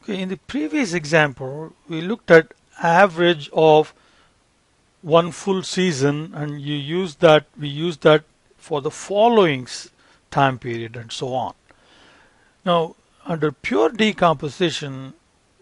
Okay, in the previous example, we looked at average of one full season, and we used that for the following time period and so on. Now, under pure decomposition,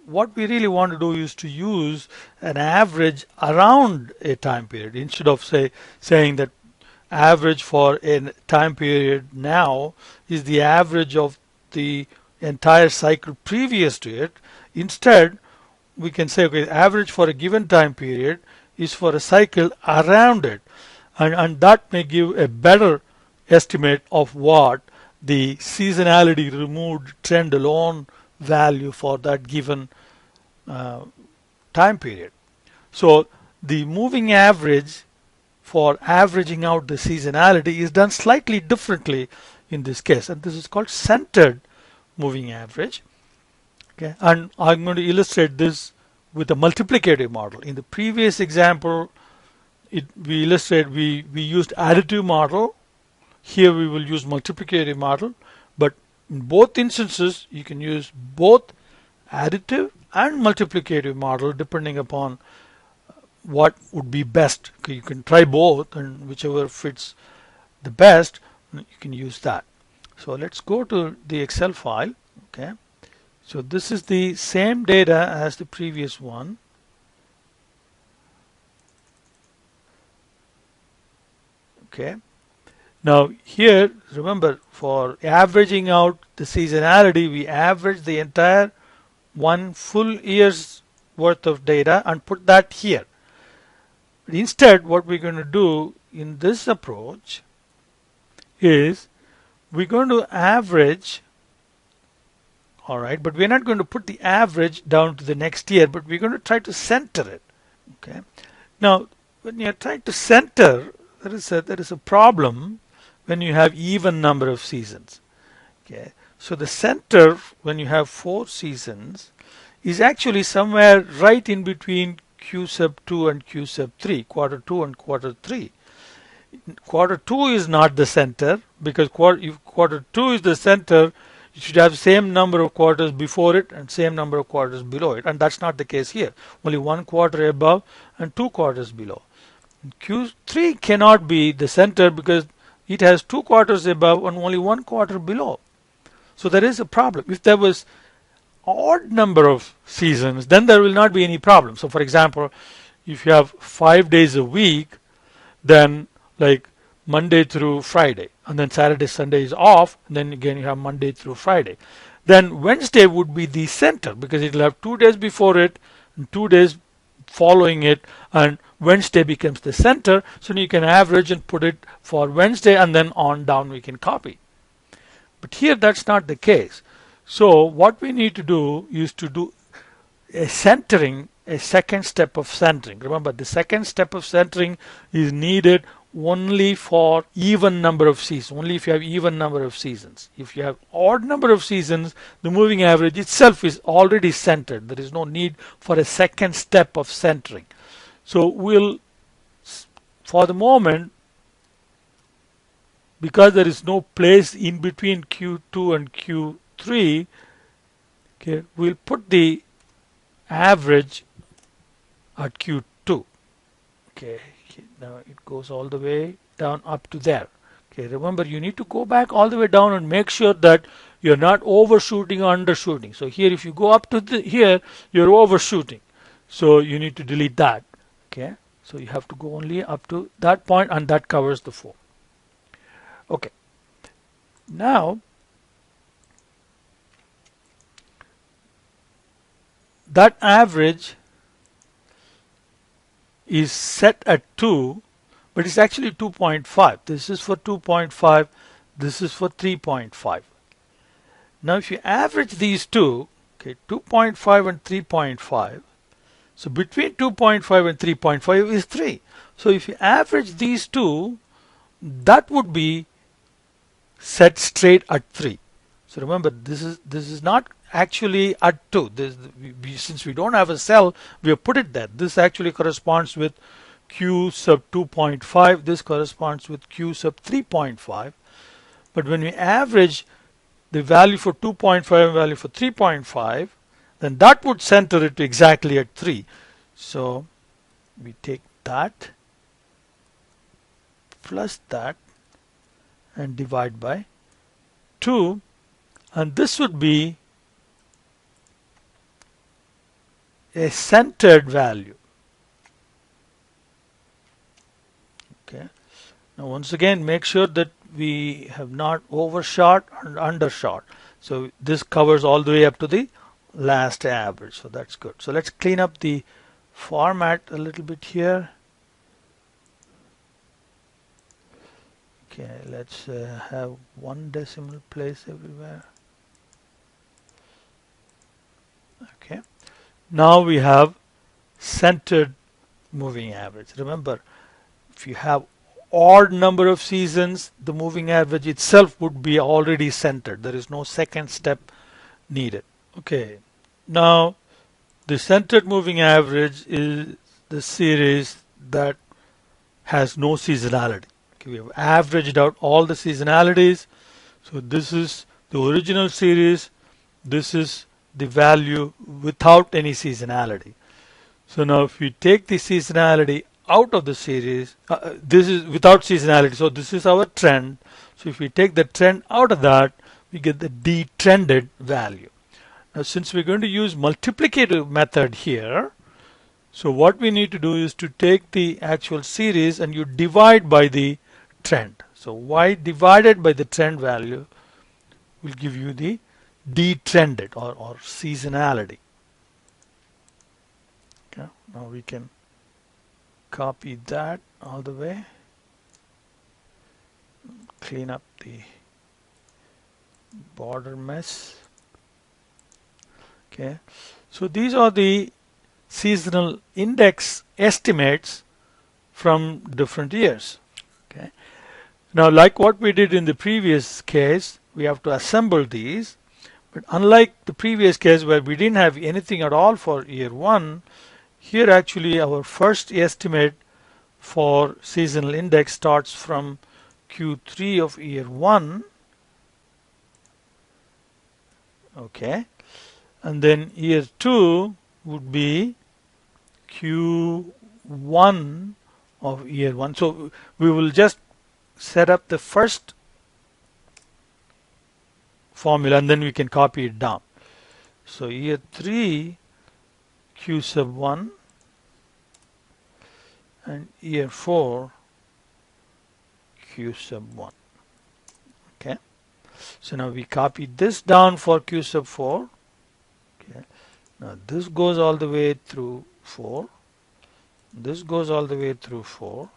what we really want to do is to use an average around a time period instead of saying that average for a time period now is the average of the entire cycle previous to it. Instead, we can say, okay, average for a given time period is for a cycle around it, and that may give a better estimate of what the seasonality removed trend alone value for that given time period. So the moving average for averaging out the seasonality is done slightly differently in this case, and this is called centered moving average. Okay, and I'm going to illustrate this with a multiplicative model. In the previous example, we used additive model. Here we will use multiplicative model, but in both instances you can use both additive and multiplicative model depending upon what would be best. Okay, you can try both, and whichever fits the best, you can use that. So let's go to the Excel file. Okay, so this is the same data as the previous one. Okay, now here remember, for averaging out the seasonality, we average the entire one full year's worth of data and put that here. But instead, what we're going to do in this approach is we're going to average, all right, but we're not going to put the average down to the next year, but we're going to try to center it. Okay, now when you're trying to center, there is a problem when you have even number of seasons. Okay, so the center, when you have 4 seasons, is actually somewhere right in between Q sub 2 and Q sub 3, quarter 2 and quarter 3. Quarter 2 is not the center, because if quarter 2 is the center, you should have same number of quarters before it and same number of quarters below it, and that's not the case here. Only 1 quarter above and 2 quarters below. Q3 cannot be the center because it has 2 quarters above and only 1 quarter below. So there is a problem. If there was odd number of seasons, then there will not be any problem. So for example, if you have 5 days a week, then like Monday through Friday, and then Saturday, Sunday is off, and then again you have Monday through Friday. Then Wednesday would be the center because it will have 2 days before it and 2 days following it, and Wednesday becomes the center. So you can average and put it for Wednesday, and then on down we can copy. But here that's not the case. So what we need to do is to do a centering, a second step of centering. Remember, the second step of centering is needed only for even number of seasons, only if you have even number of seasons. If you have odd number of seasons, the moving average itself is already centered. There is no need for a second step of centering. So we'll, for the moment, because there is no place in between Q2 and Q3, okay, we'll put the average at Q2. Okay, now it goes all the way down up to there. Okay, remember, you need to go back all the way down and make sure that you're not overshooting or undershooting. So here, if you go up to here, you're overshooting. So you need to delete that. Okay, so you have to go only up to that point, and that covers the 4. Okay, now that average is set at 2, but it's actually 2.5. This is for 2.5, this is for 3.5. Now if you average these two, okay, 2.5 and 3.5, so between 2.5 and 3.5 is 3. So if you average these two, that would be set straight at 3. So remember, this is not actually at 2. Since we don't have a cell, we have put it there. This actually corresponds with Q sub 2.5. This corresponds with Q sub 3.5. But when we average the value for 2.5 and value for 3.5, then that would center it exactly at 3. So we take that plus that and divide by 2, and this would be a centered value. Okay. Now once again, make sure that we have not overshot and undershot. So this covers all the way up to the last average. So that's good. So let's clean up the format a little bit here. Okay, let's have one decimal place everywhere. Okay. Now we have centered moving average. Remember, if you have odd number of seasons, the moving average itself would be already centered. There is no second step needed. Okay. Now, the centered moving average is the series that has no seasonality. Okay, we have averaged out all the seasonalities. So this is the original series. This is the value without any seasonality. So now if we take the seasonality out of the series, this is without seasonality. So this is our trend. So if we take the trend out of that, we get the detrended value. Now since we're going to use multiplicative method here, so what we need to do is to take the actual series and you divide by the trend. So y divided by the trend value will give you the detrended or seasonality. Okay. Now we can copy that all the way, clean up the border mess. Okay, so these are the seasonal index estimates from different years. Okay, now like what we did in the previous case, we have to assemble these, but unlike the previous case where we didn't have anything at all for year 1, here actually our first estimate for seasonal index starts from Q3 of year 1. Okay, and then year 2 would be Q1 of year 1. So we will just set up the first formula and then we can copy it down. So year 3 Q sub 1 and year 4 Q sub 1. Okay, so now we copy this down for Q sub 4. Okay, now this goes all the way through 4, this goes all the way through 4,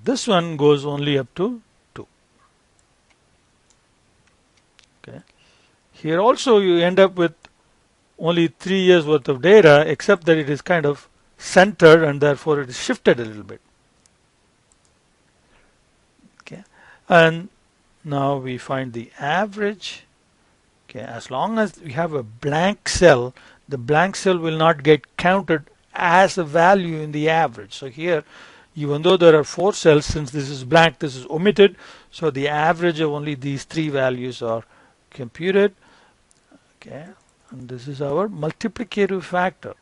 this one goes only up to 2. Okay, here also you end up with only 3 years worth of data, except that it is kind of centered and therefore it is shifted a little bit. Okay, and now we find the average. Okay, as long as we have a blank cell, the blank cell will not get counted as a value in the average. So here, even though there are 4 cells, since this is blank, this is omitted, so the average of only these 3 values are computed. Okay, and this is our multiplicative factor.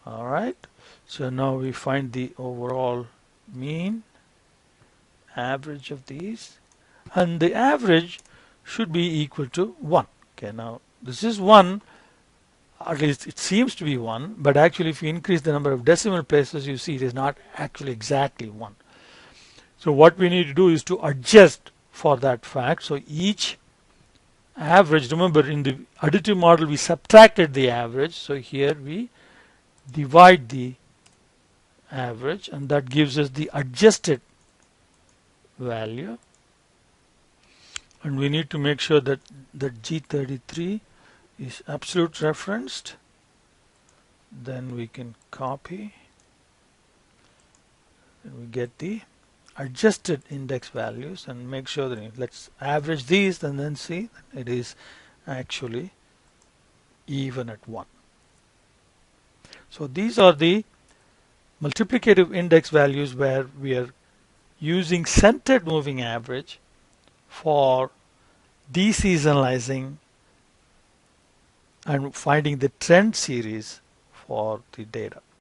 All right, so now we find the overall mean average of these, and the average should be equal to 1. Okay, now this is 1, at least it seems to be 1, but actually if you increase the number of decimal places, you see it is not actually exactly 1. So what we need to do is to adjust for that fact. So each average, remember in the additive model we subtracted the average, so here we divide the average and that gives us the adjusted value, and we need to make sure that the G33 is absolute referenced. Then we can copy and we get the adjusted index values and make sure that let's average these and then see it is actually even at 1. So these are the multiplicative index values where we are using centered moving average for deseasonalizing and finding the trend series for the data.